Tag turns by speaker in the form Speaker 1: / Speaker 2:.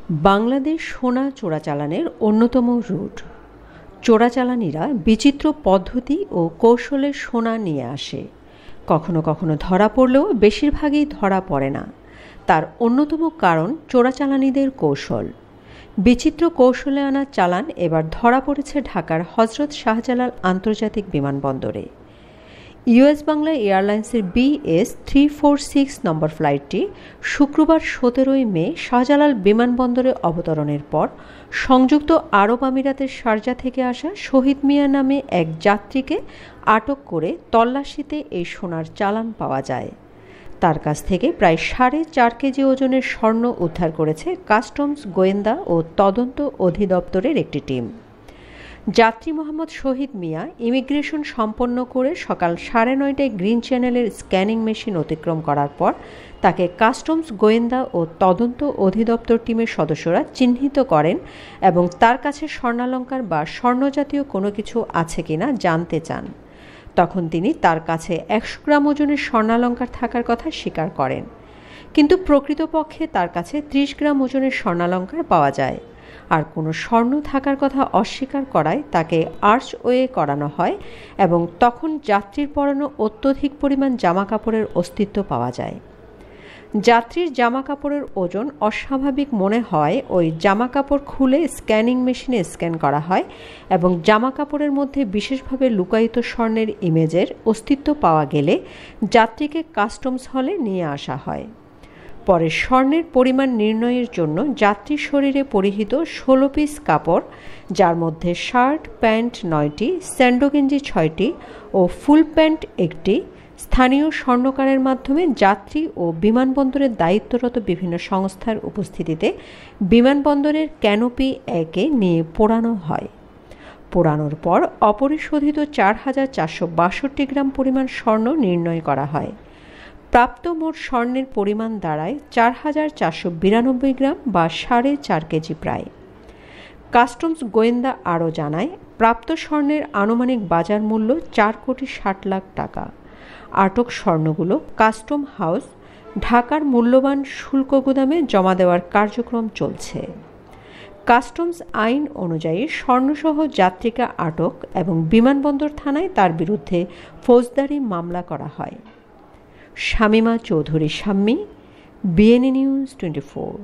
Speaker 1: বাংলাদেশ সোনা চোরাচালানের অন্যতম রুট। চোরাচালানিরা বিচিত্র পদ্ধতি ও কৌশলে সোনা নিয়ে আসে। কখনো কখনো ধরা পড়লেও বেশিরভাগই ধরা পড়ে না। তার অন্যতম কারণ চোরাচালানিদের কৌশল। বিচিত্র কৌশলে আনা চালান এবার ধরা পড়েছে ঢাকার হজরত শাহজালাল আন্তর্জাতিক বিমানবন্দরে। ইউএস বাংলা এয়ারলাইন্সের BS346 নম্বর ফ্লাইটটি শুক্রবার 17 মে শাহজালাল বিমানবন্দরে অবতরণের পর সংযুক্ত আরব আমিরাতের শারজা থেকে আসা শহীদ মিয়া নামে এক যাত্রীকে আটক করে তল্লাশিতে এই সোনার চালান পাওয়া যায়। তার কাছ থেকে প্রায় 4.5 কেজি ওজনের স্বর্ণ উদ্ধার করেছে কাস্টমস গোয়েন্দা ও তদন্ত অধিদপ্তরের একটি টিম। যাত্রী মোহাম্মদ শহীদ মিয়া ইমিগ্রেশন সম্পন্ন করে সকাল 9:30টায় গ্রিন চ্যানেলের স্ক্যানিং মেশিন অতিক্রম করার পর তাকে কাস্টমস গোয়েন্দা ও তদন্ত অধিদপ্তর টিমের সদস্যরা চিহ্নিত করেন এবং তার কাছে স্বর্ণালংকার বা স্বর্ণজাতীয় কোনো কিছু আছে কিনা জানতে চান। তখন তিনি তার কাছে 100 গ্রাম ওজনের স্বর্ণালংকার থাকার কথা স্বীকার করেন, কিন্তু প্রকৃতপক্ষে তার কাছে 30 গ্রাম ওজনের স্বর্ণালংকার পাওয়া যায়। আর কোনো স্বর্ণ থাকার কথা অস্বীকার করায় তাকে আর্চওয়ে করানো হয় এবং তখন যাত্রীর পরানো অত্যধিক পরিমাণ জামাকাপড়ের অস্তিত্ব পাওয়া যায়। যাত্রীর জামাকাপড়ের ওজন অস্বাভাবিক মনে হয় ওই জামাকাপড় খুলে স্ক্যানিং মেশিনে স্ক্যান করা হয় এবং জামাকাপড়ের মধ্যে বিশেষভাবে লুকায়িত স্বর্ণের ইমেজের অস্তিত্ব পাওয়া গেলে যাত্রীকে কাস্টমস হলে নিয়ে আসা হয়। পরে স্বর্ণের পরিমাণ নির্ণয়ের জন্য যাত্রীর শরীরে পরিহিত 16 পিস কাপড়, যার মধ্যে শার্ট প্যান্ট 9টি, স্যান্ডো গেঞ্জি 6টি ও ফুল প্যান্ট 1টি, স্থানীয় স্বর্ণকারের মাধ্যমে যাত্রী ও বিমানবন্দরের দায়িত্বরত বিভিন্ন সংস্থার উপস্থিতিতে বিমানবন্দরের ক্যানোপি 1-এ নিয়ে পোড়ানো হয়। পোড়ানোর পর অপরিশোধিত 4,462 গ্রাম পরিমাণ স্বর্ণ নির্ণয় করা হয়। প্রাপ্ত মোট স্বর্ণের পরিমাণ দাঁড়ায় 4,492 গ্রাম বা 4.5 কেজি প্রায়। কাস্টমস গোয়েন্দা আরও জানায়, প্রাপ্ত স্বর্ণের আনুমানিক বাজার মূল্য 4,60,00,000 টাকা। আটক স্বর্ণগুলো কাস্টম হাউস ঢাকার মূল্যবান শুল্ক গুদামে জমা দেওয়ার কার্যক্রম চলছে। কাস্টমস আইন অনুযায়ী স্বর্ণসহ যাত্রীকে আটক এবং বিমানবন্দর থানায় তার বিরুদ্ধে ফৌজদারি মামলা করা হয়। Shamima Chowdhury Shammi, BNA news 24।